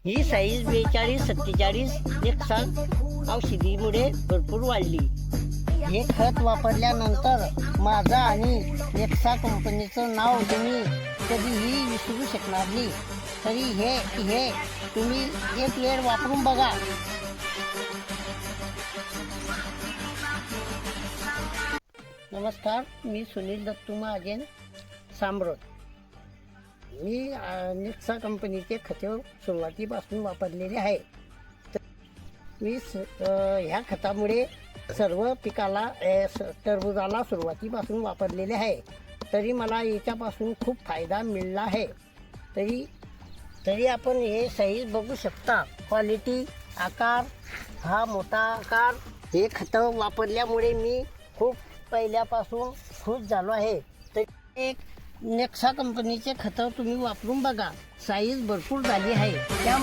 ही size 42-47 Nexon औषधीमुळे भरपूर वाढली. हे खत वापरल्यानंतर माझा आणि नेक्सा कंपनीचं नाव तुम्ही कधीही विसरू शकणार नाही. तरी हे तुम्ही एक वेळ वापरून बघा. नमस्कार, मी सुनील दत्तू महाजन, सांब्रोत. मी नेक्सा कंपनीचे खते सुरुवातीपासून वापरलेले आहे. मी ह्या खतामुळे सर्व पिकाला टरबूजाला सुरुवातीपासून वापरलेले आहे. तरी मला याच्यापासून खूप फायदा मिळाला आहे. तरी आपण हे साईज बघू शकता. क्वालिटी, आकार, हा मोठा आकार. हे खतं वापरल्यामुळे मी खूप पहिल्यापासून खुश झालो आहे. तर एक नेक्सा कंपनीचे खतं तुम्ही वापरून बघा. साईज भरपूर झाली आहे. त्या